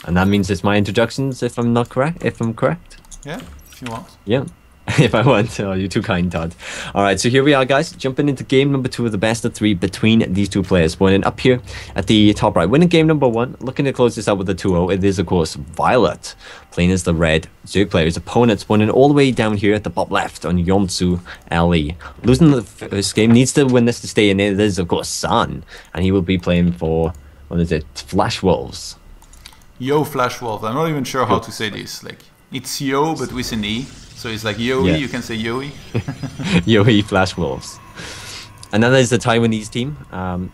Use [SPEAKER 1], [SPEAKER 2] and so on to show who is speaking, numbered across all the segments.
[SPEAKER 1] And that means it's my introductions, if I'm not correct. If I'm correct.
[SPEAKER 2] Yeah, if you want.
[SPEAKER 1] Yeah. If I want. Oh, you're too kind, Todd. All right, so here we are, guys. Jumping into game number 2 of the best of 3 between these two players. Spawning up here at the top right. Winning game number 1. Looking to close this out with a 2-0. It is, of course, viOlet. Playing as the red Zerg player. His opponent spawning all the way down here at the bottom left on Yonsu LE. Losing the first game. Needs to win this to stay in. It is, of course, Sun. And he will be playing for, what is it? Flash Wolves.
[SPEAKER 2] Yo Flash Wolf. I'm not even sure how to say this. Like, it's Yo, but with an E. So it's like Yoey,
[SPEAKER 1] yeah.
[SPEAKER 2] You can say Yoey.
[SPEAKER 1] Yoey Flash Wolves. And then there's the Taiwanese team,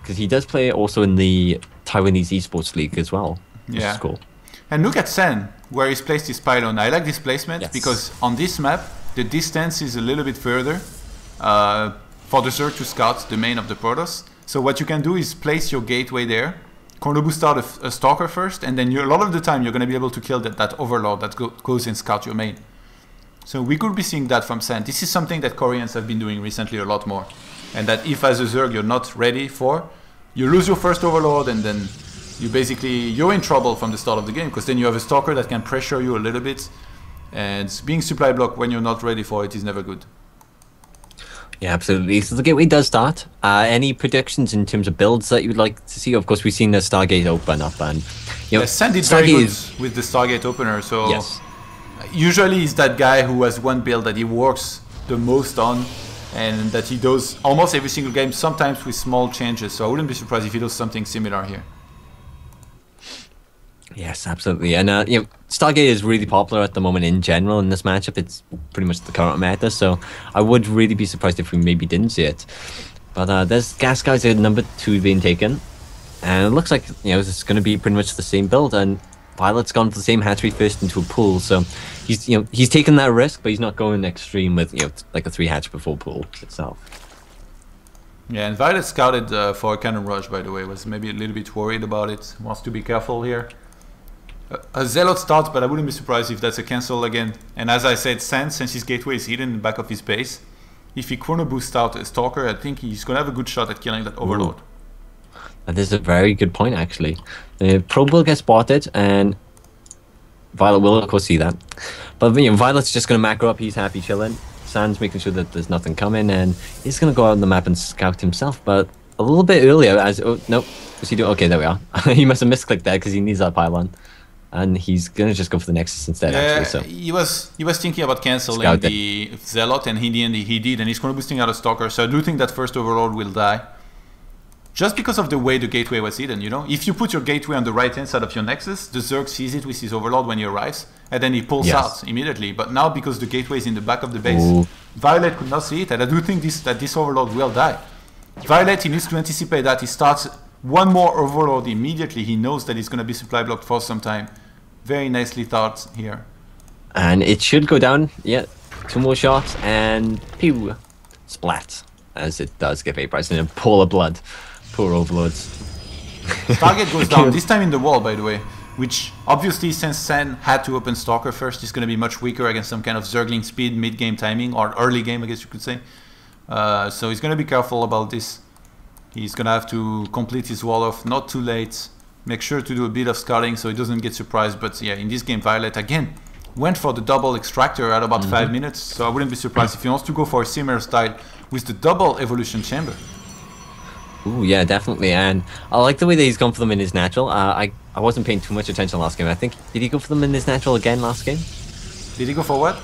[SPEAKER 1] because he does play also in the Taiwanese esports league as well. Which is cool.
[SPEAKER 2] And look at Sen, where he's placed his pylon. I like this placement because on this map, the distance is a little bit further for the Zerg to scout the main of the Protoss. So what you can do is place your gateway there, corner boost out a Stalker first, and then a lot of the time you're going to be able to kill that Overlord that goes and scout your main. So we could be seeing that from Sen. This is something that Koreans have been doing recently a lot more. And that if as a Zerg you're not ready for, you lose your first Overlord and then you're in trouble from the start of the game, because then you have a Stalker that can pressure you a little bit. And being supply blocked when you're not ready for it is never good.
[SPEAKER 1] Yeah, absolutely. So the gateway does start. Any predictions in terms of builds that you would like to see? Of course, we've seen the Stargate open up, and
[SPEAKER 2] Sen did very good with the Stargate opener. So usually he's that guy who has one build that he works the most on, and that he does almost every single game, sometimes with small changes. So I wouldn't be surprised if he does something similar here.
[SPEAKER 1] Yes, absolutely. And Stargate is really popular at the moment in general in this matchup. It's pretty much the current meta, so I would really be surprised if we maybe didn't see it. But there's Gas Guys at number 2 being taken, and it looks like it's going to be pretty much the same build. And viOlet's gone for the same hatchery first into a pool, so he's taken that risk, but he's not going extreme with like a 3 hatch before pool itself.
[SPEAKER 2] Yeah, and viOlet scouted for a cannon rush, by the way. Was maybe a little bit worried about it. Wants to be careful here. A Zealot starts, but I wouldn't be surprised if that's a cancel again. And as I said, since his gateway is hidden in the back of his base, if he chrono boosts out a Stalker, I think he's going to have a good shot at killing that Overlord.
[SPEAKER 1] That is a very good point, actually. Probe will get spotted, and viOlet will, of course, see that. But viOlet's just going to macro up. He's happy chilling. Sand's making sure that there's nothing coming, and he's going to go out on the map and scout himself. But a little bit earlier, nope. What's he doing? Okay, there we are. He must have misclicked there because he needs that pylon. And he's gonna just go for the Nexus instead. Actually, so
[SPEAKER 2] he was thinking about canceling the Zealot, and in the end he did, and he's chrono boosting out a Stalker. So I do think that first Overlord will die, just because of the way the gateway was hidden. If you put your gateway on the right hand side of your Nexus, the Zerg sees it with his Overlord when he arrives, and then he pulls out immediately. But now, because the gateway is in the back of the base, viOlet could not see it, and I do think that this Overlord will die. viOlet, he needs to anticipate that. He starts one more Overlord immediately. He knows that he's going to be supply blocked for some time. Very nicely thought here.
[SPEAKER 1] And it should go down. Yeah, 2 more shots and pew, splat, as it does get vaporized in a pool of blood. Poor Overlords.
[SPEAKER 2] Stargate goes down, this time in the wall, by the way, which obviously, since Sen had to open Stalker first, is going to be much weaker against some kind of Zergling speed mid-game timing, or early game, I guess you could say. So he's going to be careful about this. He's going to have to complete his wall off, not too late. Make sure to do a bit of scouting so he doesn't get surprised. But yeah, in this game, viOlet again went for the double extractor at about 5 minutes. So I wouldn't be surprised if he wants to go for a similar style with the double evolution chamber.
[SPEAKER 1] Ooh, yeah, definitely. And I like the way that he's gone for them in his natural. I wasn't paying too much attention last game. I think, did he go for them in his natural again last game?
[SPEAKER 2] Did he go for what?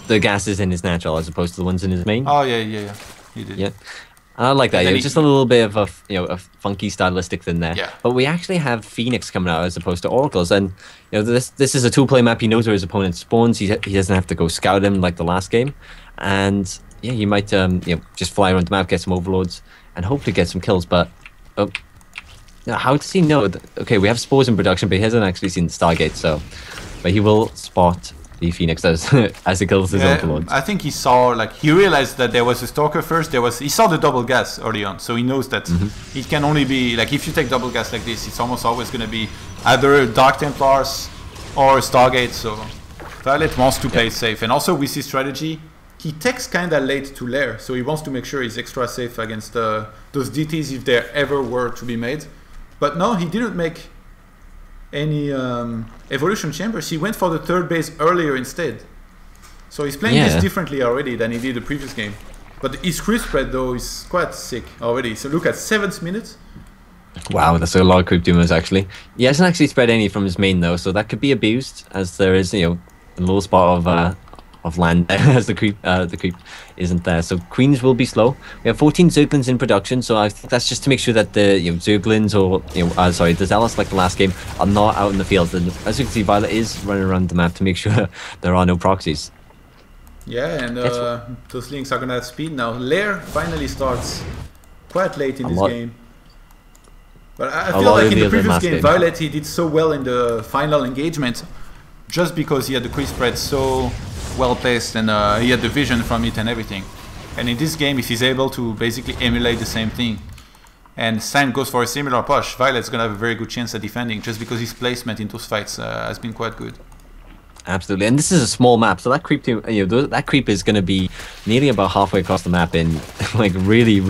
[SPEAKER 1] The gases in his natural as opposed to the ones in his main.
[SPEAKER 2] Oh yeah. He did.
[SPEAKER 1] Yeah. I like that. It's just a little bit of a funky stylistic thing there.
[SPEAKER 2] Yeah.
[SPEAKER 1] But we actually have Phoenix coming out as opposed to Oracles, and this is a 2-play map. He knows where his opponent spawns. He doesn't have to go scout him like the last game, and yeah, he might just fly around the map, get some overloads, and hopefully get some kills. But how does he know? Okay, we have spores in production, but he hasn't actually seen the Stargate. So, but he will spot the Phoenix as he kills his overlords.
[SPEAKER 2] I think he saw, he realized that there was a Stalker first. He saw the double gas early on, so he knows that it can only be, if you take double gas like this, it's almost always going to be either Dark Templars or Stargate. So viOlet wants to play it safe, and also with his strategy, he takes kinda late to lair, so he wants to make sure he's extra safe against those DTs if there ever were to be made. But no, he didn't make any evolution chambers, he went for the third base earlier instead. So he's playing this differently already than he did the previous game. But his creep spread though is quite sick already. So look at 7th minute.
[SPEAKER 1] Wow, that's a lot of creep doomers actually. He hasn't actually spread any from his main though, so that could be abused, as there is, you know, a little spot of land there as the creep isn't there. So queens will be slow. We have 14 Zerglings in production, so I think that's just to make sure that the Zerglings or the Zealots, like the last game, are not out in the field. And as you can see, viOlet is running around the map to make sure there are no proxies.
[SPEAKER 2] Yeah, and those links are gonna have speed now. Lair finally starts quite late in this game. But I feel like in the previous game, viOlet, he did so well in the final engagement just because he had the creep spread so well placed and he had the vision from it and everything. And in this game, if he's able to basically emulate the same thing and San goes for a similar push, viOlet's gonna have a very good chance at defending just because his placement in those fights has been quite good.
[SPEAKER 1] Absolutely, and this is a small map, so that creep that creep is going to be nearly about halfway across the map in like really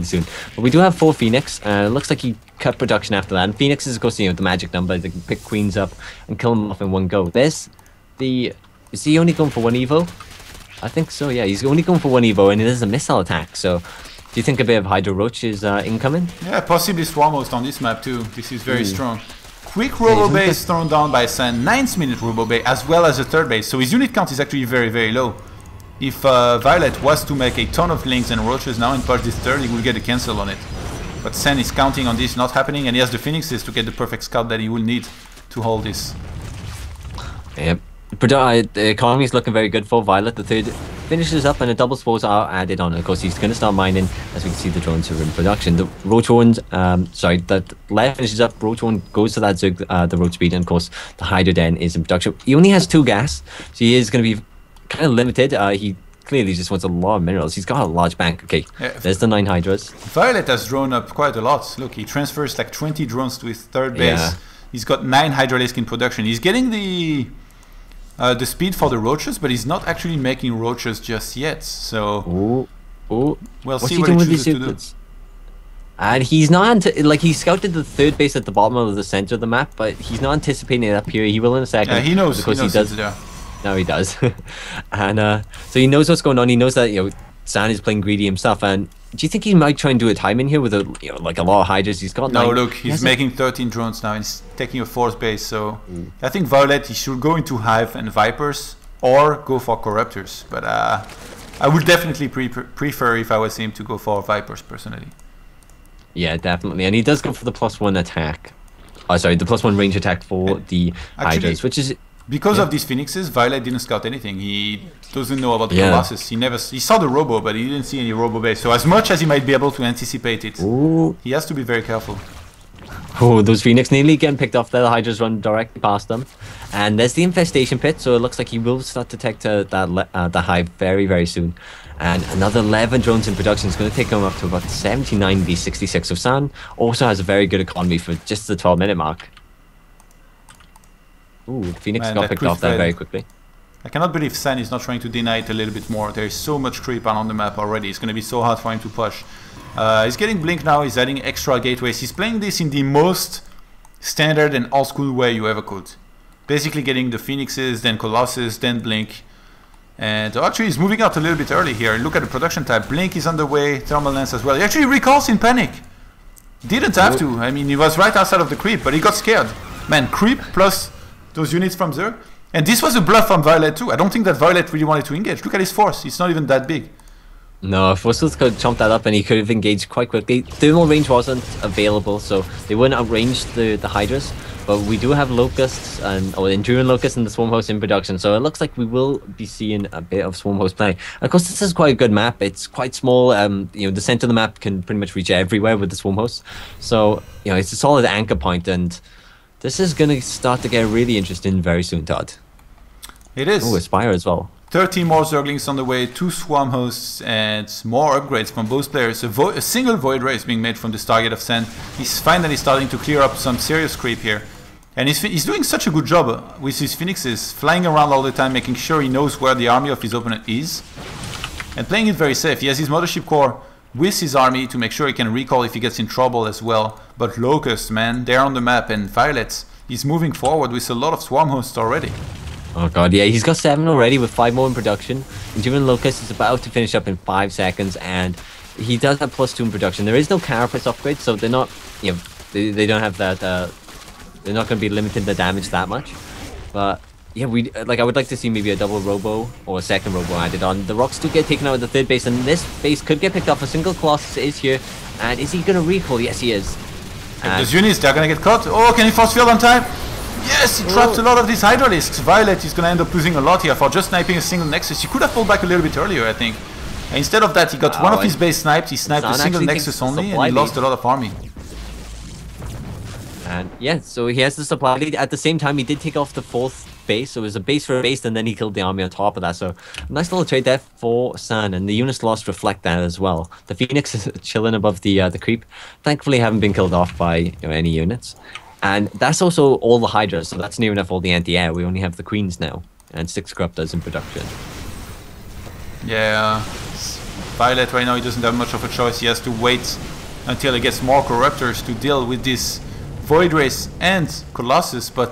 [SPEAKER 1] soon. But we do have 4 Phoenix. Looks like he cut production after that. And Phoenix is, of course, the magic number. They can pick queens up and kill them off in one go. Is he only going for 1 evo? I think so. Yeah, he's only going for 1 evo, and it is a missile attack. So, do you think a bit of Hydro Roach is incoming?
[SPEAKER 2] Yeah, possibly Swarm Host on this map too. This is very strong. Quick robo base thrown down by San, 9th minute robo base, as well as the third base. So his unit count is actually very low. If viOlet was to make a ton of links and roaches now and push this third, he will get a cancel on it. But San is counting on this not happening, and he has the Phoenixes to get the perfect scout that he will need to hold this.
[SPEAKER 1] Yep. The economy is looking very good for viOlet. The third finishes up and a double spores are added on. Of course, he's going to start mining. As we can see, the drones are in production. The Roach Horns, that left finishes up. Roach Horn goes to that the road speed, and of course, the Hydro Den is in production. He only has 2 gas, so he is going to be kind of limited. He clearly just wants a lot of minerals. He's got a large bank. Okay, there's the 9 Hydras.
[SPEAKER 2] viOlet has drawn up quite a lot. Look, he transfers like 20 drones to his third base. Yeah. He's got 9 Hydralisk in production. He's getting the speed for the roaches, but he's not actually making roaches just yet. So we'll see what he chooses to do.
[SPEAKER 1] And he's not he scouted the third base at the bottom of the center of the map, but he's not anticipating it up here. He will in a second.
[SPEAKER 2] Yeah, he knows.
[SPEAKER 1] Because he does.
[SPEAKER 2] Yeah.
[SPEAKER 1] No, he does. And so he knows what's going on. He knows that San is playing greedy himself. And do you think he might try and do a time in here with a lot of hydras? He's got
[SPEAKER 2] look, he's making 13 drones now and he's taking a 4th base. So I think viOlet, he should go into Hive and Vipers or go for Corruptors. But I would definitely prefer, if I was him, to go for Vipers personally.
[SPEAKER 1] Yeah, definitely. And he does go for the +1 attack. Oh, sorry, the +1 range attack for the Hydras, which is...
[SPEAKER 2] Because of these Phoenixes, viOlet didn't scout anything. He doesn't know about the Colossus. He saw the Robo, but he didn't see any Robo base. So as much as he might be able to anticipate it, he has to be very careful.
[SPEAKER 1] Oh, those Phoenix nearly getting picked off there. The Hydras run directly past them. And there's the Infestation Pit, so it looks like he will start to detect the Hive very soon. And another 11 drones in production is going to take him up to about 79 v66. So San also has a very good economy for just the 12-minute mark. Ooh, Phoenix got picked off there very quickly.
[SPEAKER 2] I cannot believe San is not trying to deny it a little bit more. There is so much creep on the map already. It's going to be so hard for him to push. He's getting Blink now. He's adding extra gateways. He's playing this in the most standard and old school way you ever could. Basically getting the Phoenixes, then Colossus, then Blink. And actually he's moving out a little bit early here. Look at the production type. Blink is on the way. Thermal Lance as well. He actually recalls in panic. Didn't have to. I mean, he was right outside of the creep, but he got scared. Man, creep plus those units from Zerg. And this was a bluff from viOlet too. I don't think that viOlet really wanted to engage. Look at his force. It's not even that big.
[SPEAKER 1] No, if Whistles could chomp that up and he could have engaged quite quickly. Thermal range wasn't available, so they wouldn't outrange the Hydras. But we do have Locusts and Enduring Locusts and the Swarm Host in production, so it looks like we will be seeing a bit of Swarm Host play. Of course, this is quite a good map. It's quite small. The center of the map can pretty much reach everywhere with the Swarm Host. So it's a solid anchor point, and this is going to start to get really interesting very soon, Todd.
[SPEAKER 2] It is.
[SPEAKER 1] Oh, Aspire as well.
[SPEAKER 2] 13 more Zerglings on the way, 2 Swarm Hosts, and more upgrades from both players. A single Void Ray is being made from this target of Sand. He's finally starting to clear up some serious creep here. And he's doing such a good job with his Phoenixes, flying around all the time, making sure he knows where the army of his opponent is. And playing it very safe. He has his Mothership Core with his army to make sure he can recall if he gets in trouble as well. But Locusts, man, they're on the map, and viOlet, he's moving forward with a lot of swarm hosts already.
[SPEAKER 1] Oh god, yeah, he's got 7 already with 5 more in production. Enduring Locust is about to finish up in 5 seconds, and he does have +2 in production. There is no Carapace upgrade, so they're not, you know, they don't have that, they're not going to be limiting the damage that much. But yeah, I would like to see maybe a double Robo or a second Robo added on. The rocks do get taken out of the third base, and this base could get picked off. A single Colossus is here, and is he going to recall? Yes, he is.
[SPEAKER 2] Those units, they're going to get caught. Oh, can he force field on time? Yes, he trapped a lot of these Hydralisks. viOlet is going to end up losing a lot here for just sniping a single Nexus. He could have pulled back a little bit earlier, I think. And instead of that, he got one of his base sniped. He sniped a single Nexus only, and he lost a lot of army.
[SPEAKER 1] And yeah, so he has the supply lead. At the same time, he did take off the 4th base, so it was a base for a base, and then he killed the army on top of that. So nice little trade there for San, and the units lost reflect that as well. The Phoenix is chilling above the creep. Thankfully, haven't been killed off by any units. And that's also all the Hydras, so that's near enough all the anti-air. We only have the Queens now, and 6 Corruptors in production.
[SPEAKER 2] Yeah, viOlet right now, he doesn't have much of a choice. He has to wait until he gets more Corruptors to deal with this Void Race and Colossus, but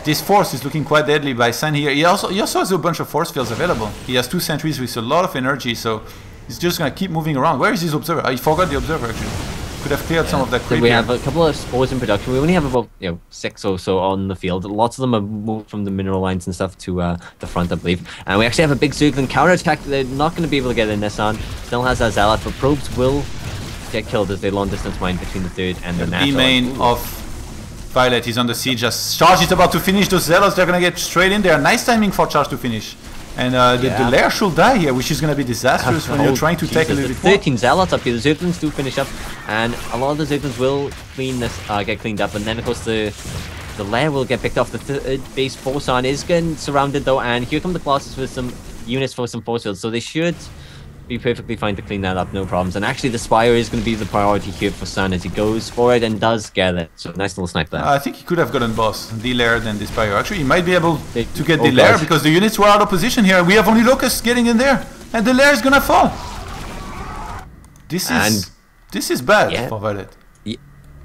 [SPEAKER 2] this Force is looking quite deadly by San here. He also has a bunch of Force fields available. He has 2 sentries with a lot of energy, so he's just going to keep moving around. Where is his Observer? I forgot the Observer, actually. Could have cleared some of that creep.
[SPEAKER 1] So we have a couple of spores in production. We only have about 6 or so on the field. Lots of them are moved from the mineral lines and stuff to the front, I believe. And we actually have a big circling counter attack. They're not going to be able to get in Nissan. Still has a Zealot, but probes will get killed as they long distance mine between the 3rd and the natural.
[SPEAKER 2] The main of viOlet is on the siege. As Charge is about to finish, those Zealots, they're going to get straight in there. Nice timing for Charge to finish. And the lair should die here, which is going to be disastrous when you're trying to take a little bit more.
[SPEAKER 1] 13 Zealots up here. The Zerglings do finish up, and a lot of the Zerglings will get cleaned up. And then, of course, the lair will get picked off. The 3rd base Forsan is getting surrounded, though. And here come the Colossus with some units for some force fields. So they should be perfectly fine to clean that up, no problems. And actually, the Spire is going to be the priority here for Sun as he goes for it and does get it. So nice little snipe there.
[SPEAKER 2] I think he could have gotten boss, the lair, than the Spire. Actually, he might be able to get the lair because the units were out of position here. We have only Locusts getting in there, and the lair is going to fall. This is bad for viOlet.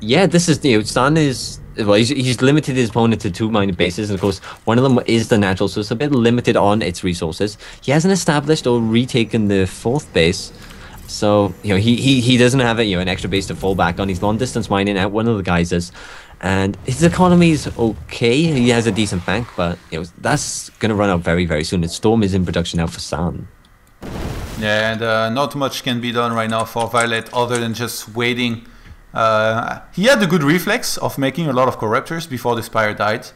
[SPEAKER 1] Yeah, this is Sun is. Well, he's limited his opponent to 2 minor bases, and of course, one of them is the natural, so it's a bit limited on its resources. He hasn't established or retaken the 4th base, so he doesn't have an extra base to fall back on. He's long distance mining out one of the geysers, and his economy is okay. He has a decent bank, but that's gonna run out very, very soon. And Storm is in production now for Sun.
[SPEAKER 2] Yeah, and not much can be done right now for viOlet other than just waiting. He had the good reflex of making a lot of Corruptors before the Spire died.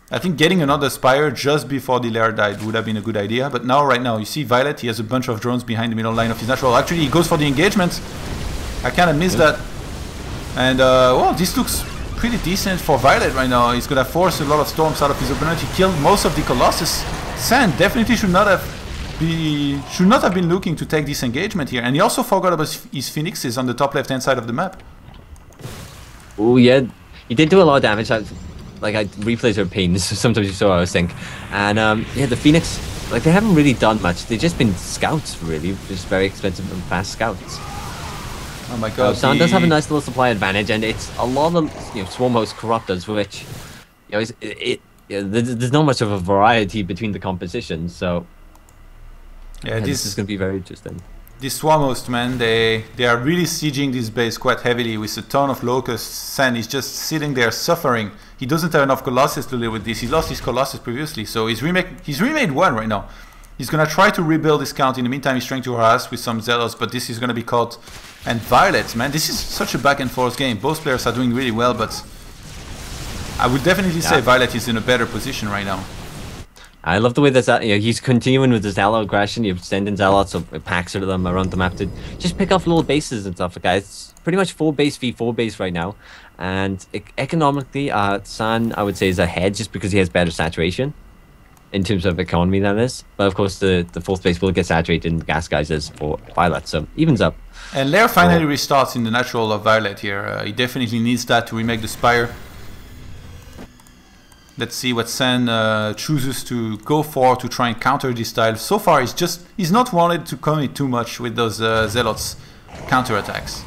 [SPEAKER 2] I think getting another Spire just before the lair died would have been a good idea. But now, right now, you see viOlet, he has a bunch of drones behind the middle line of his natural. Actually, he goes for the engagement. I kind of missed that. And, well, this looks pretty decent for viOlet right now. He's going to force a lot of storms out of his opponent. He killed most of the Colossus. San definitely should not have been looking to take this engagement here. And he also forgot about his Phoenixes on the top left-hand side of the map.
[SPEAKER 1] Oh yeah, he did do a lot of damage. Replays are pains. Sometimes you saw I was think, and yeah, the Phoenix, they haven't really done much. They've just been scouts, really, just very expensive and fast scouts.
[SPEAKER 2] Oh my god.
[SPEAKER 1] Sun does have a nice little supply advantage, and it's a lot of swarm host Corruptors, which there's not much of a variety between the compositions. So
[SPEAKER 2] yeah,
[SPEAKER 1] this is going to be very interesting.
[SPEAKER 2] These Swarm Hosts, man, they are really sieging this base quite heavily with a ton of Locusts. San is just sitting there suffering. He doesn't have enough Colossus to live with this. He lost his Colossus previously, so he's remade 1 right now. He's going to try to rebuild his count. In the meantime, he's trying to harass with some Zealots, but this is going to be caught. And viOlet, man, this is such a back and forth game. Both players are doing really well, but I would definitely say viOlet is in a better position right now.
[SPEAKER 1] I love the way that he's continuing with the Zealot aggression. You're sending Zealots or packs of them around the map to just pick off little bases and stuff like that. It's pretty much 4 base v 4 base right now. And economically, San, I would say, is ahead just because he has better saturation in terms of economy, that is. But of course, the 4th base will get saturated in the gas geysers for viOlet, so evens up.
[SPEAKER 2] And Lair finally restarts in the natural of viOlet here. He definitely needs that to remake the Spire. Let's see what San chooses to go for to try and counter this style. So far, he's not wanted to commit too much with those Zealots counterattacks.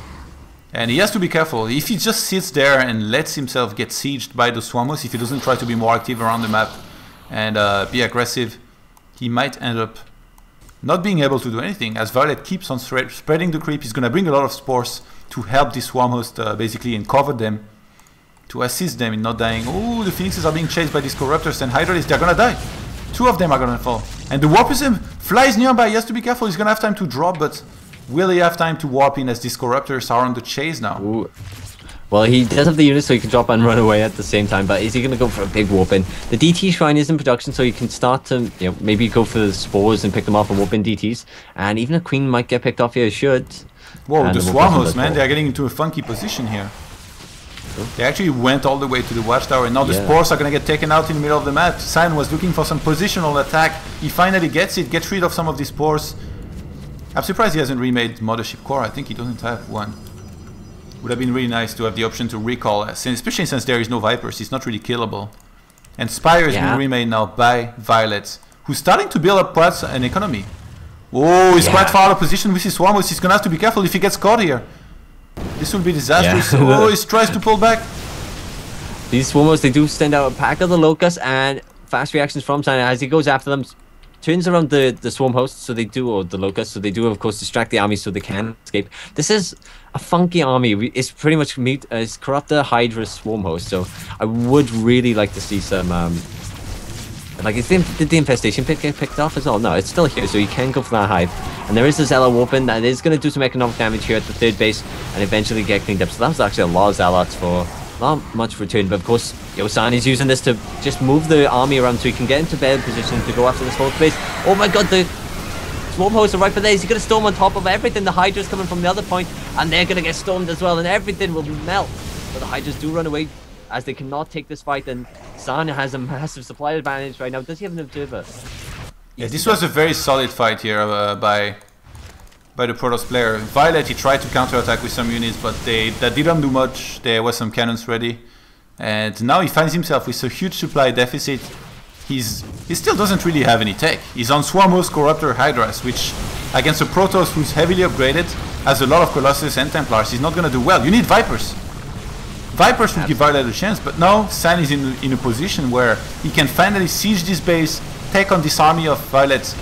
[SPEAKER 2] And he has to be careful. If he just sits there and lets himself get sieged by the Swarmos, if he doesn't try to be more active around the map and be aggressive, he might end up not being able to do anything. As viOlet keeps on spreading the creep, he's going to bring a lot of spores to help the Swarm host basically and cover them, to assist them in not dying. Oh, the Phoenixes are being chased by these Corruptors and Hydralisks. They're going to die. 2 of them are going to fall. And the Warpism flies nearby. He has to be careful. He's going to have time to drop, but will he have time to warp in as these Corruptors are on the chase now?
[SPEAKER 1] Ooh. Well, he does have the units so he can drop and run away at the same time, but is he going to go for a big warp in? The DT Shrine is in production, so you can start to, maybe go for the spores and pick them off and warp in DTs. And even a Queen might get picked off here, should.
[SPEAKER 2] Whoa, the Swarmos, man, they're getting into a funky position here. They actually went all the way to the watchtower, and now the spores are going to get taken out in the middle of the map. San was looking for some positional attack. He finally gets it, gets rid of some of these spores. I'm surprised he hasn't remade Mothership Core. I think he doesn't have one. Would have been really nice to have the option to recall, especially since there is no Vipers. He's not really killable. And Spire is being remade now by viOlet, who's starting to build up quite an economy. Oh, he's quite far out of position with his Swarmos. He's going to have to be careful if he gets caught here. This will be disastrous. Oh, he tries to pull back.
[SPEAKER 1] These Swarmos, they do send out a pack of the Locusts, and fast reactions from Santa as he goes after them. Turns around the Swarm hosts, so they do, or the Locusts, so they do, of course, distract the army so they can escape. This is a funky army. It's pretty much it's Corruptor, Hydra, Swarm host, so I would really like to see some, like, did the Infestation Pit get picked off as well? No, it's still here, so you can go for that Hive. And there is a Zealot Warping that is going to do some economic damage here at the 3rd base, and eventually get cleaned up. So that was actually a lot of Zealots for not much return, but of course, San is using this to just move the army around so he can get into better position to go after this 4th base. Oh my god, the Swarm hosts are right for there. He's going to storm on top of everything. The Hydra's coming from the other point, and they're going to get stormed as well, and everything will melt. But the Hydras do run away as they cannot take this fight, and San has a massive supply advantage right now. Does he have an observer?
[SPEAKER 2] Yeah, this was a very solid fight here by the Protoss player. viOlet, he tried to counterattack with some units, but that didn't do much. There was some cannons ready. And now he finds himself with a huge supply deficit. He still doesn't really have any tech. He's on Swarmos, Corruptor, Hydras, which against a Protoss who's heavily upgraded, has a lot of Colossus and Templars, he's not going to do well. You need Vipers. Vipers will give viOlet a chance, but now San is in a position where he can finally siege this base, take on this army of viOlet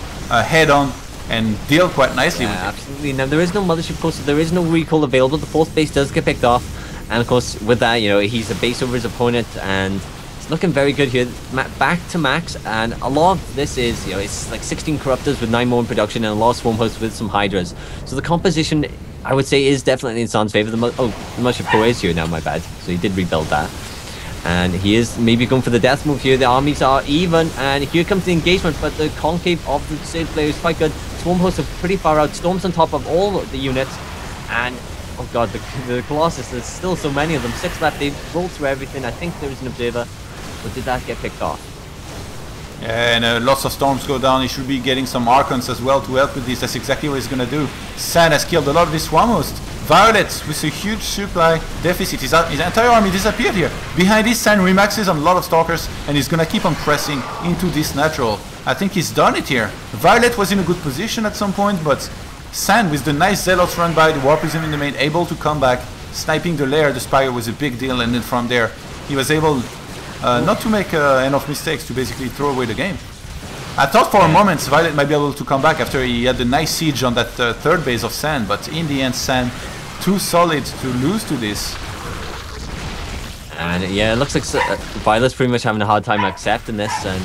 [SPEAKER 2] head on, and deal quite nicely with it.
[SPEAKER 1] Absolutely. Now, there is no Mothership Core, so there is no recall available. The 4th base does get picked off, and of course, with that, he's a base over his opponent, and it's looking very good here. Back to max, and a lot of this is, it's like 16 Corruptors with 9 more in production, and a lot of Swarm hosts with some Hydras. So the composition, I would say, is definitely in San's favor. The Mothership Core is here now, my bad. So he did rebuild that. And he is maybe going for the death move here. The armies are even, and here comes the engagement, but the concave of the Sith player is quite good. Swarm hosts are pretty far out. Storms on top of all the units, and oh god, the Colossus, there's still so many of them. 6 left, they've rolled through everything. I think there is an observer, but did that get picked off?
[SPEAKER 2] Yeah, and lots of storms go down. He should be getting some Archons as well to help with this. That's exactly what he's going to do. San has killed a lot of his Swarm hosts. viOlet with a huge supply deficit. His entire army disappeared here. Behind this, San remaxes on a lot of Stalkers, and he's going to keep on pressing into this natural. I think he's done it here. viOlet was in a good position at some point, but San, with the nice Zealots run by, the Warpism in the main, able to come back, sniping the lair. The Spire was a big deal, and then from there, he was able not to make enough mistakes to basically throw away the game. I thought for a moment viOlet might be able to come back after he had a nice siege on that 3rd base of San, but in the end, San too solid to lose to this.
[SPEAKER 1] And yeah, it looks like viOlet's pretty much having a hard time accepting this, and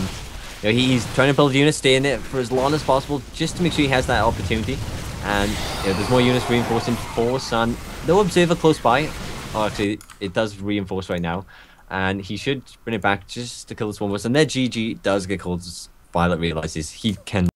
[SPEAKER 1] he's trying to build units, stay in it for as long as possible, just to make sure he has that opportunity. And there's more units reinforcing for San. No observer close by. Oh, actually, it does reinforce right now. And he should bring it back just to kill this one. And their GG does get called. viOlet realizes he can